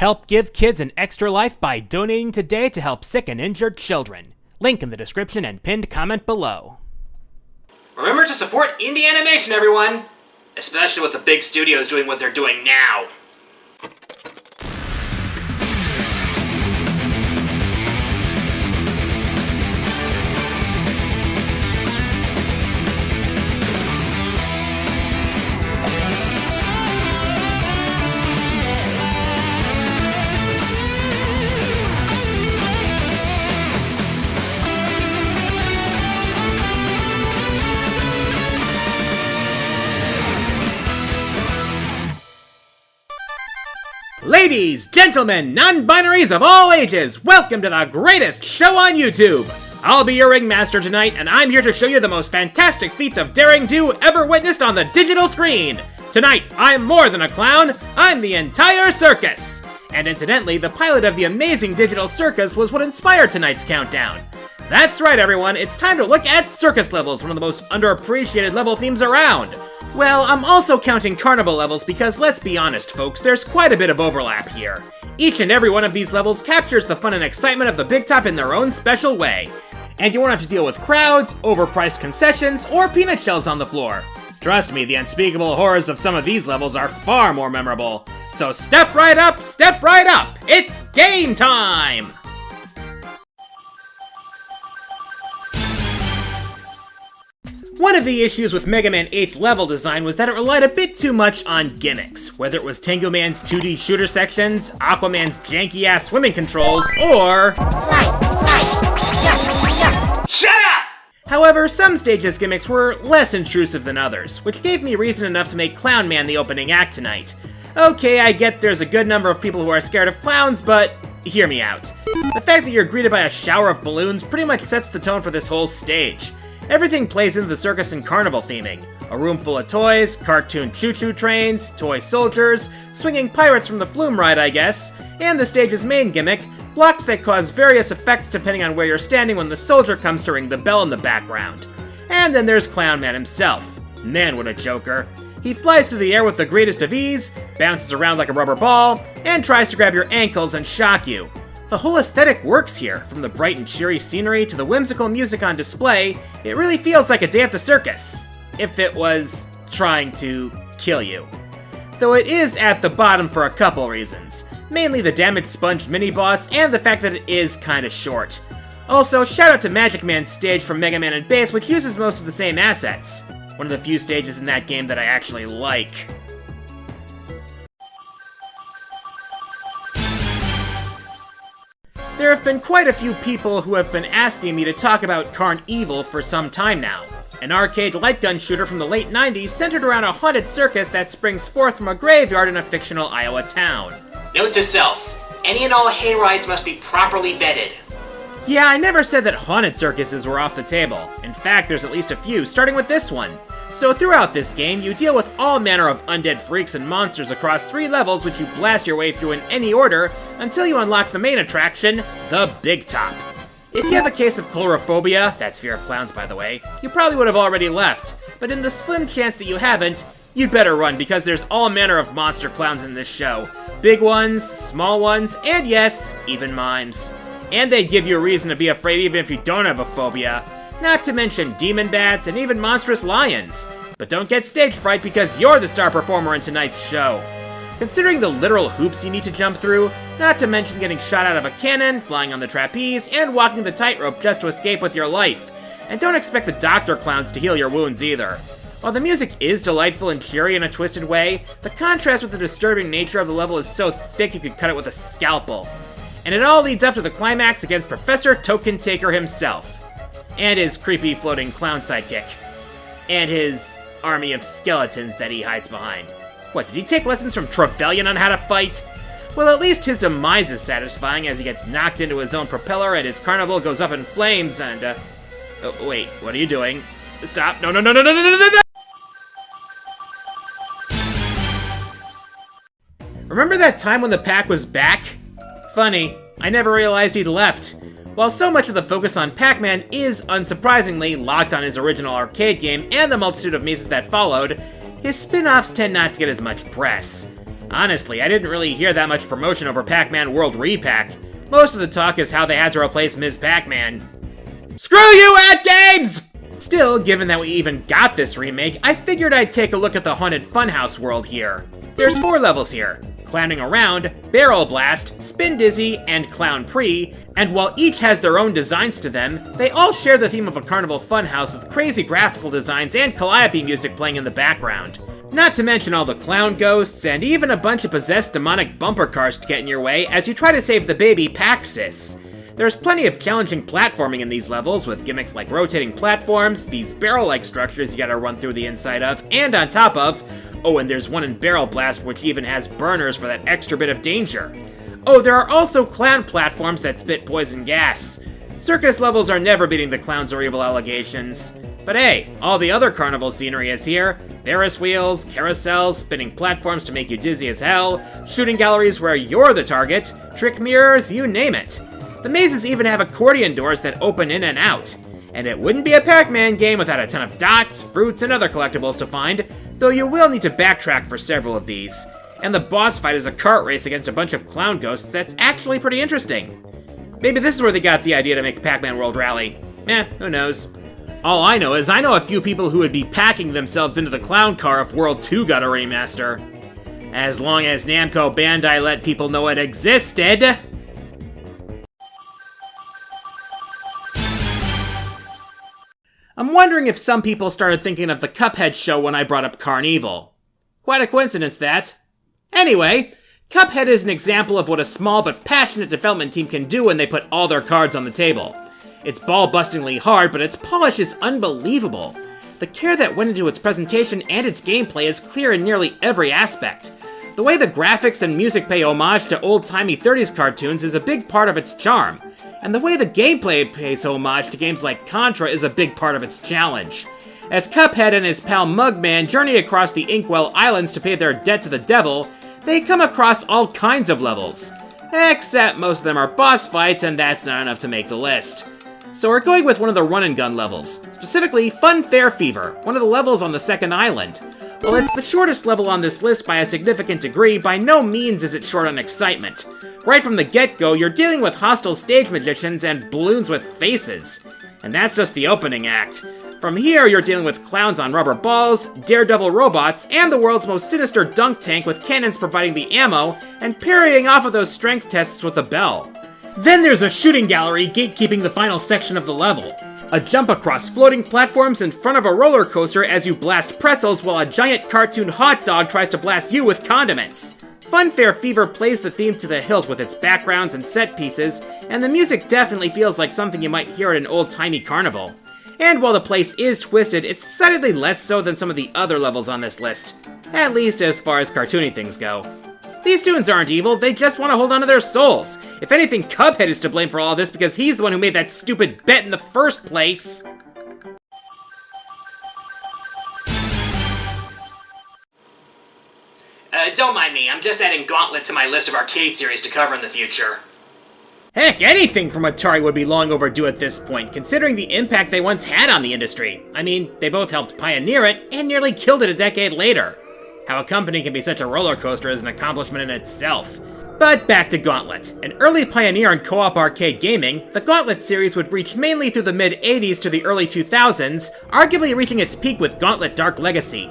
Help give kids an extra life by donating today to help sick and injured children. Link in the description and pinned comment below. Remember to support indie animation, everyone! Especially with the big studios doing what they're doing now. Ladies, gentlemen, non-binaries of all ages, welcome to the greatest show on YouTube! I'll be your ringmaster tonight, and I'm here to show you the most fantastic feats of daring-do ever witnessed on the digital screen! Tonight, I'm more than a clown, I'm the entire circus! And incidentally, the pilot of the amazing digital circus was what inspired tonight's countdown. That's right, everyone, it's time to look at circus levels, one of the most underappreciated level themes around. Well, I'm also counting carnival levels because, let's be honest folks, there's quite a bit of overlap here. Each and every one of these levels captures the fun and excitement of the big top in their own special way. And you won't have to deal with crowds, overpriced concessions, or peanut shells on the floor. Trust me, the unspeakable horrors of some of these levels are far more memorable. So step right up, it's game time! One of the issues with Mega Man 8's level design was that it relied a bit too much on gimmicks, whether it was Tengu Man's 2D shooter sections, Aquaman's janky-ass swimming controls, or... Shut up! However, some stages' gimmicks were less intrusive than others, which gave me reason enough to make Clown Man the opening act tonight. Okay, I get there's a good number of people who are scared of clowns, but hear me out. The fact that you're greeted by a shower of balloons pretty much sets the tone for this whole stage. Everything plays into the Circus and Carnival theming. A room full of toys, cartoon choo-choo trains, toy soldiers, swinging pirates from the flume ride, I guess, and the stage's main gimmick, blocks that cause various effects depending on where you're standing when the soldier comes to ring the bell in the background. And then there's Clown Man himself. Man, what a joker. He flies through the air with the greatest of ease, bounces around like a rubber ball, and tries to grab your ankles and shock you. The whole aesthetic works here, from the bright and cheery scenery to the whimsical music on display. It really feels like a day at the circus, if it was trying to kill you. Though it is at the bottom for a couple reasons, mainly the damaged sponge mini-boss and the fact that it is kinda short. Also, shout out to Magic Man's stage from Mega Man and Bass, which uses most of the same assets. One of the few stages in that game that I actually like. There have been quite a few people who have been asking me to talk about Carnival for some time now. An arcade light gun shooter from the late 90s centered around a haunted circus that springs forth from a graveyard in a fictional Iowa town. Note to self, any and all hayrides must be properly vetted. Yeah, I never said that haunted circuses were off the table. In fact, there's at least a few, starting with this one. So throughout this game, you deal with all manner of undead freaks and monsters across 3 levels which you blast your way through in any order until you unlock the main attraction, the Big Top. If you have a case of chlorophobia, that's fear of clowns by the way, you probably would have already left, but in the slim chance that you haven't, you'd better run because there's all manner of monster clowns in this show. Big ones, small ones, and yes, even mimes. And they give you a reason to be afraid even if you don't have a phobia. Not to mention demon bats and even monstrous lions. But don't get stage fright because you're the star performer in tonight's show. Considering the literal hoops you need to jump through, not to mention getting shot out of a cannon, flying on the trapeze, and walking the tightrope just to escape with your life. And don't expect the doctor clowns to heal your wounds either. While the music is delightful and cheery in a twisted way, the contrast with the disturbing nature of the level is so thick you could cut it with a scalpel. And it all leads up to the climax against Professor Token Taker himself. And his creepy floating clown sidekick. And his army of skeletons that he hides behind. What, did he take lessons from Trevelyan on how to fight? Well, at least his demise is satisfying as he gets knocked into his own propeller and his carnival goes up in flames and, oh, wait, what are you doing? Stop, no. Remember that time when the pack was back? Funny, I never realized he'd left. While so much of the focus on Pac-Man is, unsurprisingly, locked on his original arcade game and the multitude of mazes that followed, his spin-offs tend not to get as much press. Honestly, I didn't really hear that much promotion over Pac-Man World Repack. Most of the talk is how they had to replace Ms. Pac-Man. Screw you, At Games! Still, given that we even got this remake, I figured I'd take a look at the Haunted Funhouse world here. There's 4 levels here: Clowning Around, Barrel Blast, Spin Dizzy, and Clown Pre, and while each has their own designs to them, they all share the theme of a carnival funhouse with crazy graphical designs and calliope music playing in the background. Not to mention all the clown ghosts, and even a bunch of possessed demonic bumper cars to get in your way as you try to save the baby Paxis. There's plenty of challenging platforming in these levels, with gimmicks like rotating platforms, these barrel-like structures you gotta run through the inside of, and on top of. Oh, and there's one in Barrel Blast which even has burners for that extra bit of danger. Oh, there are also clown platforms that spit poison gas. Circus levels are never beating the clowns or evil allegations. But hey, all the other carnival scenery is here. Ferris wheels, carousels, spinning platforms to make you dizzy as hell, shooting galleries where you're the target, trick mirrors, you name it. The mazes even have accordion doors that open in and out. And it wouldn't be a Pac-Man game without a ton of dots, fruits, and other collectibles to find, though you will need to backtrack for several of these. And the boss fight is a kart race against a bunch of clown ghosts that's actually pretty interesting. Maybe this is where they got the idea to make Pac-Man World Rally. Who knows. All I know is I know a few people who would be packing themselves into the clown car if World 2 got a remaster. As long as Namco Bandai let people know it existed. I'm wondering if some people started thinking of the Cuphead show when I brought up Carnival. Quite a coincidence, that. Anyway, Cuphead is an example of what a small but passionate development team can do when they put all their cards on the table. It's ball-bustingly hard, but its polish is unbelievable. The care that went into its presentation and its gameplay is clear in nearly every aspect. The way the graphics and music pay homage to old-timey 30s cartoons is a big part of its charm. And the way the gameplay pays homage to games like Contra is a big part of its challenge. As Cuphead and his pal Mugman journey across the Inkwell Islands to pay their debt to the devil, they come across all kinds of levels. Except most of them are boss fights, and that's not enough to make the list. So we're going with one of the run-and-gun levels, specifically Fun Fair Fever, one of the levels on the second island. While it's the shortest level on this list by a significant degree, by no means is it short on excitement. Right from the get-go, you're dealing with hostile stage magicians and balloons with faces. And that's just the opening act. From here, you're dealing with clowns on rubber balls, daredevil robots, and the world's most sinister dunk tank with cannons providing the ammo, and parrying off of those strength tests with a bell. Then there's a shooting gallery gatekeeping the final section of the level. A jump across floating platforms in front of a roller coaster as you blast pretzels while a giant cartoon hot dog tries to blast you with condiments. Fun Fair Fever plays the theme to the hilt with its backgrounds and set pieces, and the music definitely feels like something you might hear at an old-timey carnival. And while the place is twisted, it's decidedly less so than some of the other levels on this list. At least as far as cartoony things go. These tunes aren't evil, they just want to hold on to their souls. If anything, Cuphead is to blame for all this because he's the one who made that stupid bet in the first place. Don't mind me, I'm just adding Gauntlet to my list of arcade series to cover in the future. Heck, anything from Atari would be long overdue at this point, considering the impact they once had on the industry. I mean, they both helped pioneer it, and nearly killed it a decade later. How a company can be such a roller coaster is an accomplishment in itself. But back to Gauntlet. An early pioneer in co-op arcade gaming, the Gauntlet series would reach mainly through the mid-80s to the early 2000s, arguably reaching its peak with Gauntlet Dark Legacy.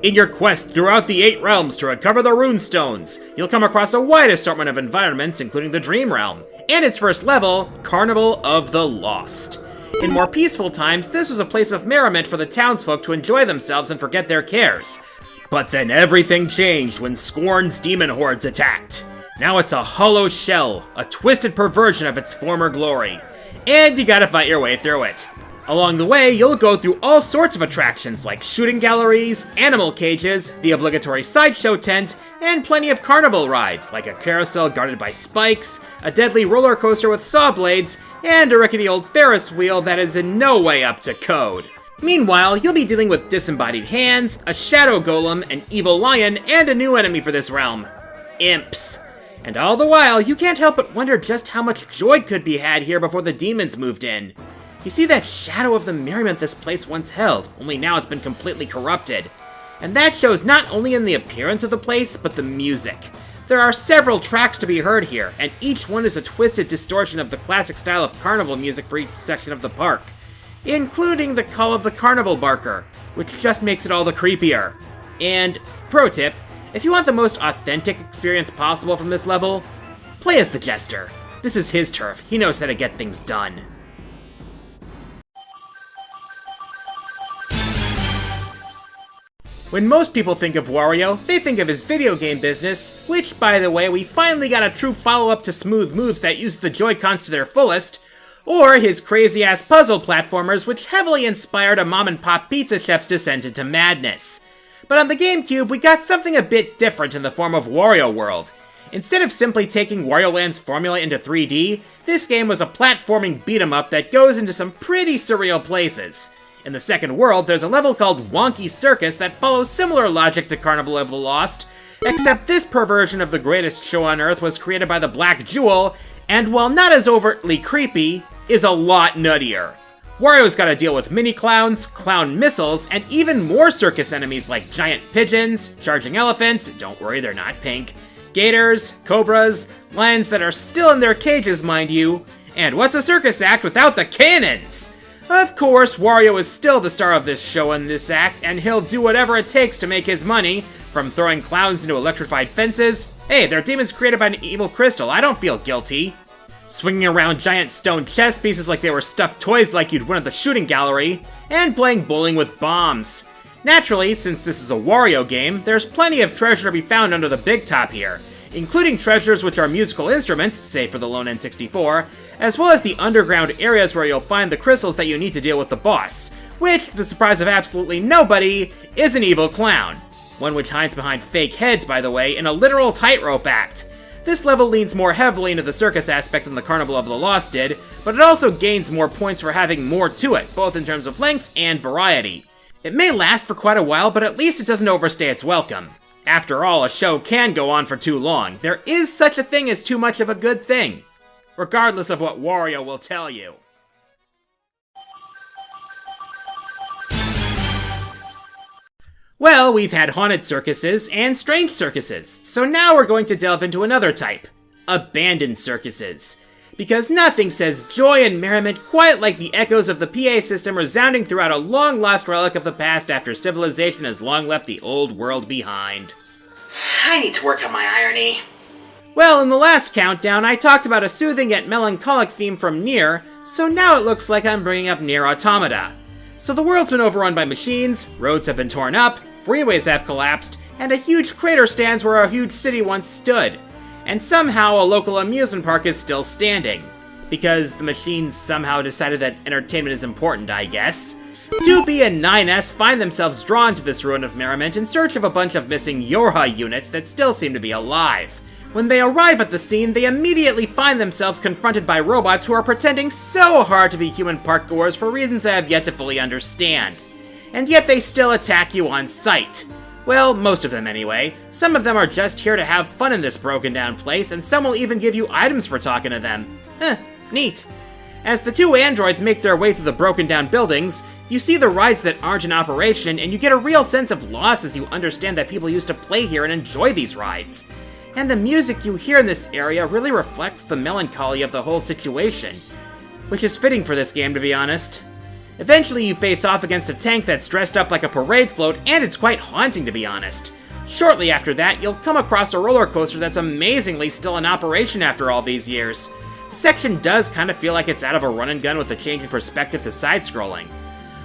In your quest throughout the 8 realms to recover the runestones, you'll come across a wide assortment of environments, including the Dream Realm, and its first level, Carnival of the Lost. In more peaceful times, this was a place of merriment for the townsfolk to enjoy themselves and forget their cares. But then everything changed when Scorn's demon hordes attacked. Now it's a hollow shell, a twisted perversion of its former glory. And you gotta fight your way through it. Along the way, you'll go through all sorts of attractions like shooting galleries, animal cages, the obligatory sideshow tent, and plenty of carnival rides like a carousel guarded by spikes, a deadly roller coaster with saw blades, and a rickety old Ferris wheel that is in no way up to code. Meanwhile, you'll be dealing with disembodied hands, a shadow golem, an evil lion, and a new enemy for this realm, imps. And all the while, you can't help but wonder just how much joy could be had here before the demons moved in. You see that shadow of the merriment this place once held, only now it's been completely corrupted. And that shows not only in the appearance of the place, but the music. There are several tracks to be heard here, and each one is a twisted distortion of the classic style of carnival music for each section of the park, including the call of the carnival barker, which just makes it all the creepier. And, pro tip, if you want the most authentic experience possible from this level, play as the Jester. This is his turf, he knows how to get things done. When most people think of Wario, they think of his video game business, which, by the way, we finally got a true follow-up to Smooth Moves that use the Joy-Cons to their fullest, or his crazy-ass puzzle platformers, which heavily inspired a mom-and-pop pizza chef's descent into madness. But on the GameCube, we got something a bit different in the form of Wario World. Instead of simply taking Wario Land's formula into 3D, this game was a platforming beat-em-up that goes into some pretty surreal places. In the second world, there's a level called Wonky Circus that follows similar logic to Carnival of the Lost, except this perversion of the greatest show on Earth was created by the Black Jewel, and while not as overtly creepy, is a lot nuttier. Wario's gotta deal with mini-clowns, clown missiles, and even more circus enemies like giant pigeons, charging elephants, don't worry they're not pink, gators, cobras, lions that are still in their cages mind you, and what's a circus act without the cannons? Of course, Wario is still the star of this show and this act, and he'll do whatever it takes to make his money, from throwing clowns into electrified fences. Hey, they're demons created by an evil crystal, I don't feel guilty. Swinging around giant stone chess pieces like they were stuffed toys like you'd win at the shooting gallery, and playing bowling with bombs. Naturally, since this is a Wario game, there's plenty of treasure to be found under the big top here, including treasures which are musical instruments, say for the lone N64, as well as the underground areas where you'll find the crystals that you need to deal with the boss, which, to the surprise of absolutely nobody, is an evil clown. One which hides behind fake heads, by the way, in a literal tightrope act. This level leans more heavily into the circus aspect than the Carnival of the Lost did, but it also gains more points for having more to it, both in terms of length and variety. It may last for quite a while, but at least it doesn't overstay its welcome. After all, a show can go on for too long. There is such a thing as too much of a good thing, regardless of what Wario will tell you. Well, we've had haunted circuses and strange circuses, so now we're going to delve into another type, abandoned circuses. Because nothing says joy and merriment quite like the echoes of the PA system resounding throughout a long-lost relic of the past after civilization has long left the old world behind. I need to work on my irony. Well, in the last countdown, I talked about a soothing yet melancholic theme from Nier, so now it looks like I'm bringing up Nier Automata. So the world's been overrun by machines, roads have been torn up, freeways have collapsed, and a huge crater stands where a huge city once stood. And somehow a local amusement park is still standing. Because the machines somehow decided that entertainment is important, I guess. 2B and 9S find themselves drawn to this ruin of merriment in search of a bunch of missing Yorha units that still seem to be alive. When they arrive at the scene, they immediately find themselves confronted by robots who are pretending so hard to be human parkgoers for reasons I have yet to fully understand. And yet they still attack you on sight. Well, most of them anyway. Some of them are just here to have fun in this broken down place, and some will even give you items for talking to them. Neat. As the two androids make their way through the broken down buildings, you see the rides that aren't in operation, and you get a real sense of loss as you understand that people used to play here and enjoy these rides. And the music you hear in this area really reflects the melancholy of the whole situation, which is fitting for this game, to be honest. Eventually you face off against a tank that's dressed up like a parade float, and it's quite haunting, to be honest. Shortly after that, you'll come across a roller coaster that's amazingly still in operation after all these years. The section does kind of feel like it's out of a run and gun with a change in perspective to side-scrolling,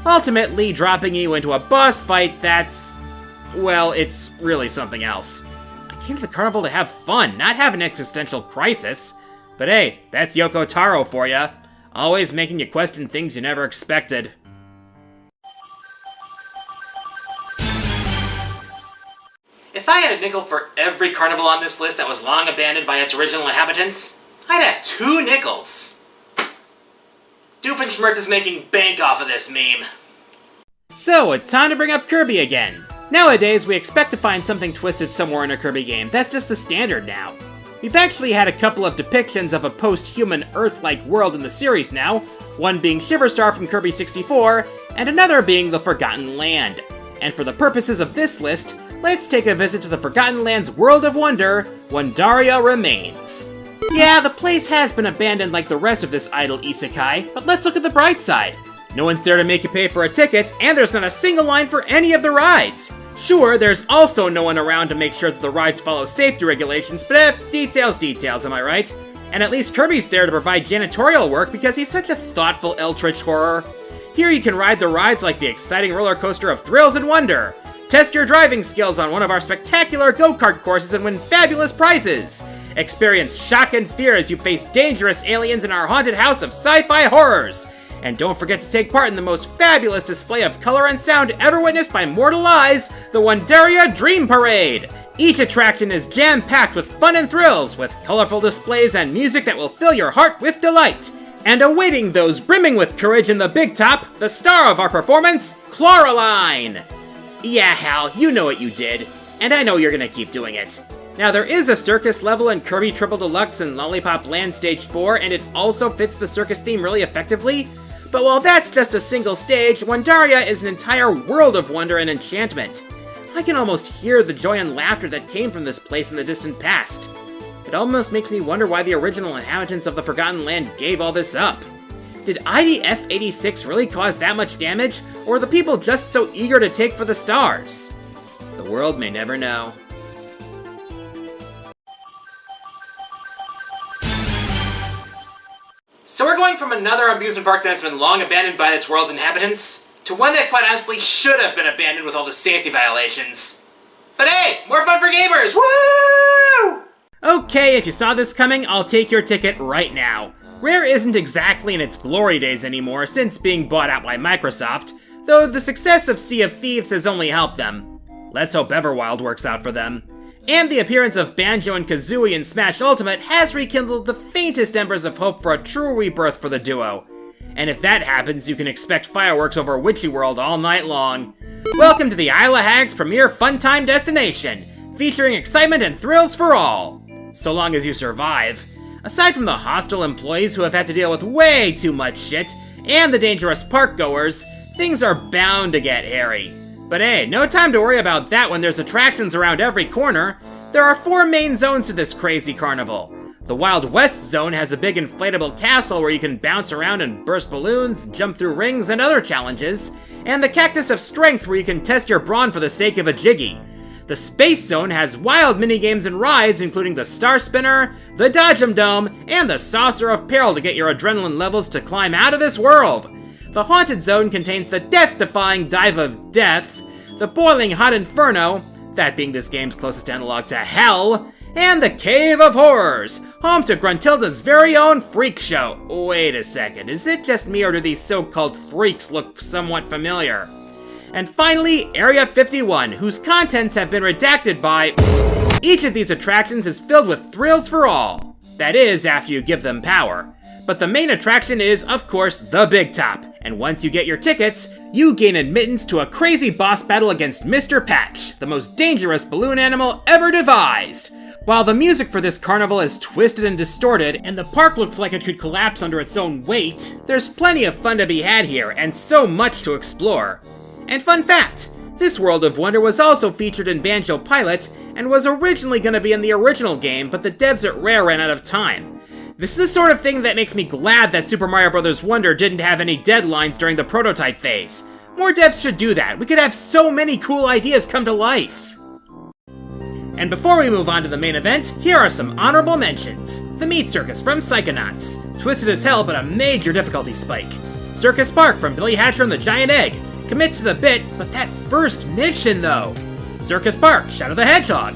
ultimately dropping you into a boss fight that's, well, it's really something else. I came to the carnival to have fun, not have an existential crisis. But hey, that's Yoko Taro for ya. Always making you question things you never expected. If I had a nickel for every carnival on this list that was long abandoned by its original inhabitants, I'd have 2 nickels. Doofenshmirtz is making bank off of this meme. So, it's time to bring up Kirby again. Nowadays, we expect to find something twisted somewhere in a Kirby game. That's just the standard now. We've actually had a couple of depictions of a post-human Earth-like world in the series now, one being Shiverstar from Kirby 64, and another being the Forgotten Land. And for the purposes of this list, let's take a visit to the Forgotten Land's World of Wonder, Wondaria Remains. Yeah, the place has been abandoned like the rest of this idle isekai, but let's look at the bright side. No one's there to make you pay for a ticket, and there's not a single line for any of the rides. Sure, there's also no one around to make sure that the rides follow safety regulations, but details, am I right? And at least Kirby's there to provide janitorial work because he's such a thoughtful eldritch horror. Here you can ride the rides like the exciting roller coaster of Thrills and Wonder, test your driving skills on one of our spectacular go-kart courses and win fabulous prizes, experience shock and fear as you face dangerous aliens in our haunted house of sci-fi horrors, and don't forget to take part in the most fabulous display of color and sound ever witnessed by mortal eyes, the Wondaria Dream Parade! Each attraction is jam-packed with fun and thrills, with colorful displays and music that will fill your heart with delight. And awaiting those brimming with courage in the big top, the star of our performance, Chloraline! Yeah, Hal, you know what you did, and I know you're gonna keep doing it. Now, there is a circus level in Kirby Triple Deluxe and Lollipop Land Stage 4, and it also fits the circus theme really effectively. But while that's just a single stage, Wondaria is an entire world of wonder and enchantment. I can almost hear the joy and laughter that came from this place in the distant past. It almost makes me wonder why the original inhabitants of the Forgotten Land gave all this up. Did IDF-86 really cause that much damage, or were the people just so eager to take for the stars? The world may never know. So we're going from another amusement park that's been long abandoned by its world's inhabitants, to one that quite honestly should have been abandoned with all the safety violations. But hey, more fun for gamers, woo! Okay, if you saw this coming, I'll take your ticket right now. Rare isn't exactly in its glory days anymore since being bought out by Microsoft, though the success of Sea of Thieves has only helped them. Let's hope Everwild works out for them. And the appearance of Banjo and Kazooie in Smash Ultimate has rekindled the faintest embers of hope for a true rebirth for the duo. And if that happens, you can expect fireworks over Witchy World all night long. Welcome to the Isle of Hags' premier fun time destination, featuring excitement and thrills for all. So long as you survive. Aside from the hostile employees who have had to deal with way too much shit, and the dangerous park goers, things are bound to get hairy. But hey, no time to worry about that when there's attractions around every corner. There are 4 main zones to this crazy carnival. The Wild West zone has a big inflatable castle where you can bounce around and burst balloons, jump through rings, and other challenges, and the Cactus of Strength where you can test your brawn for the sake of a jiggy. The Space Zone has wild minigames and rides including the Star Spinner, the Dodgem Dome, and the Saucer of Peril to get your adrenaline levels to climb out of this world. The Haunted Zone contains the death-defying Dive of Death, the Boiling Hot Inferno, that being this game's closest analog to Hell, and the Cave of Horrors, home to Gruntilda's very own freak show. Wait a second, is it just me or do these so-called freaks look somewhat familiar? And finally, Area 51, whose contents have been redacted by... Each of these attractions is filled with thrills for all. That is, after you give them power. But the main attraction is, of course, the Big Top, and once you get your tickets, you gain admittance to a crazy boss battle against Mr. Patch, the most dangerous balloon animal ever devised. While the music for this carnival is twisted and distorted, and the park looks like it could collapse under its own weight, there's plenty of fun to be had here, and so much to explore. And fun fact, this World of Wonder was also featured in Banjo Pilot, and was originally going to be in the original game, but the devs at Rare ran out of time. This is the sort of thing that makes me glad that Super Mario Bros. Wonder didn't have any deadlines during the prototype phase. More devs should do that. We could have so many cool ideas come to life. And before we move on to the main event, here are some honorable mentions. The Meat Circus from Psychonauts, twisted as hell but a major difficulty spike. Circus Park from Billy Hatcher and the Giant Egg, commit to the bit, but that first mission though. Circus Park, Shadow the Hedgehog.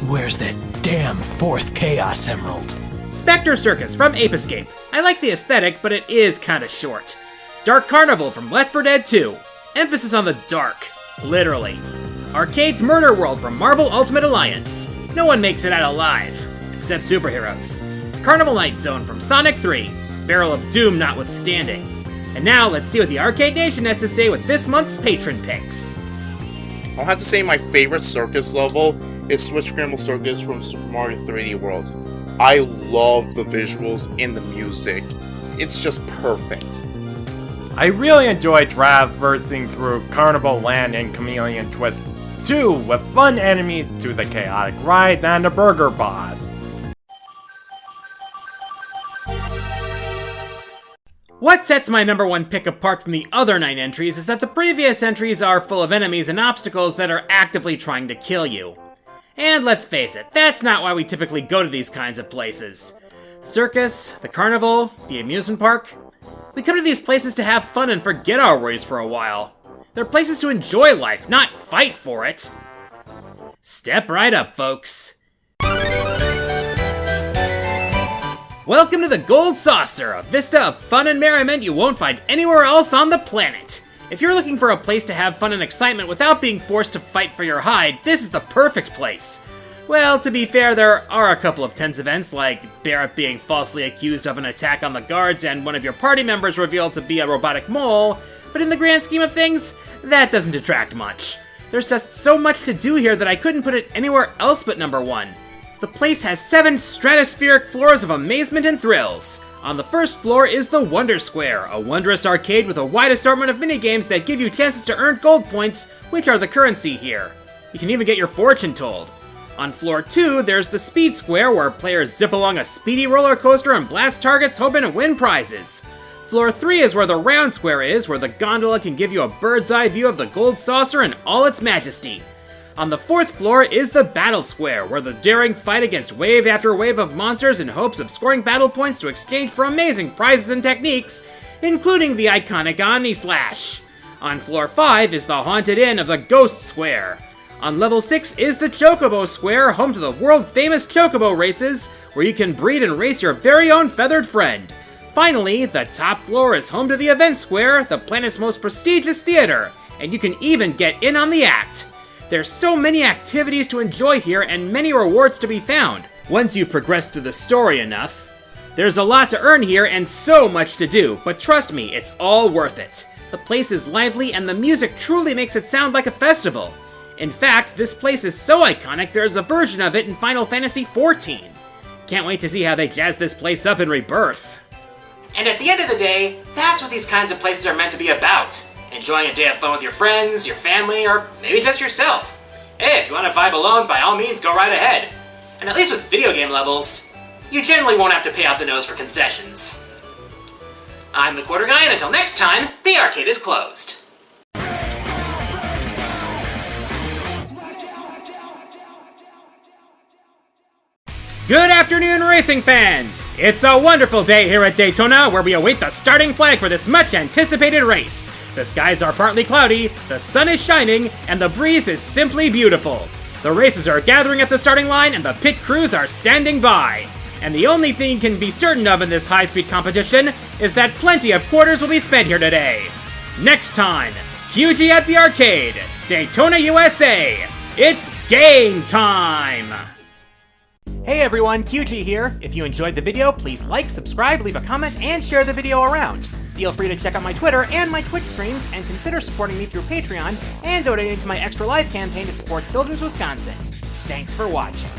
Where's that damn 4th Chaos Emerald? Spectre Circus from Ape Escape. I like the aesthetic, but it is kinda short. Dark Carnival from Left 4 Dead 2. Emphasis on the dark. Literally. Arcade's Murder World from Marvel Ultimate Alliance. No one makes it out alive, except superheroes. Carnival Night Zone from Sonic 3. Barrel of Doom notwithstanding. And now, let's see what the Arcade Nation has to say with this month's patron picks. I'll have to say my favorite circus level is Switch Scramble Circus from Super Mario 3D World. I love the visuals and the music. It's just perfect. I really enjoyed traversing through Carnival Land and Chameleon Twist 2 with fun enemies to the chaotic ride and the burger boss. What sets my number one pick apart from the other 9 entries is that the previous entries are full of enemies and obstacles that are actively trying to kill you. And let's face it, that's not why we typically go to these kinds of places. The circus, the carnival, the amusement park. We come to these places to have fun and forget our worries for a while. They're places to enjoy life, not fight for it. Step right up, folks. Welcome to the Gold Saucer, a vista of fun and merriment you won't find anywhere else on the planet. If you're looking for a place to have fun and excitement without being forced to fight for your hide, this is the perfect place. Well, to be fair, there are a couple of tense events, like Barrett being falsely accused of an attack on the guards and one of your party members revealed to be a robotic mole, but in the grand scheme of things, that doesn't detract much. There's just so much to do here that I couldn't put it anywhere else but number 1. The place has 7 stratospheric floors of amazement and thrills. On the first floor is the Wonder Square, a wondrous arcade with a wide assortment of minigames that give you chances to earn gold points, which are the currency here. You can even get your fortune told. On floor 2, there's the Speed Square, where players zip along a speedy roller coaster and blast targets hoping to win prizes. Floor 3 is where the Round Square is, where the gondola can give you a bird's eye view of the Gold Saucer in all its majesty. On the 4th floor is the Battle Square, where the daring fight against wave after wave of monsters in hopes of scoring battle points to exchange for amazing prizes and techniques, including the iconic Omni Slash. On floor 5 is the Haunted Inn of the Ghost Square. On level 6 is the Chocobo Square, home to the world-famous Chocobo races, where you can breed and race your very own feathered friend. Finally, the top floor is home to the Event Square, the planet's most prestigious theater, and you can even get in on the act. There's so many activities to enjoy here and many rewards to be found, once you've progressed through the story enough. There's a lot to earn here and so much to do, but trust me, it's all worth it. The place is lively and the music truly makes it sound like a festival. In fact, this place is so iconic there's a version of it in Final Fantasy XIV. Can't wait to see how they jazz this place up in Rebirth. And at the end of the day, that's what these kinds of places are meant to be about. Enjoying a day of fun with your friends, your family, or maybe just yourself. Hey, if you want to vibe alone, by all means, go right ahead. And at least with video game levels, you generally won't have to pay out the nose for concessions. I'm the Quarter Guy, and until next time, the arcade is closed. Good afternoon, racing fans! It's a wonderful day here at Daytona, where we await the starting flag for this much-anticipated race. The skies are partly cloudy, the sun is shining, and the breeze is simply beautiful. The racers are gathering at the starting line, and the pit crews are standing by. And the only thing you can be certain of in this high-speed competition is that plenty of quarters will be spent here today. Next time, QG at the arcade, Daytona, USA. It's game time! Hey everyone, QG here. If you enjoyed the video, please like, subscribe, leave a comment, and share the video around. Feel free to check out my Twitter and my Twitch streams, and consider supporting me through Patreon and donating to my Extra Life campaign to support Children's Wisconsin. Thanks for watching.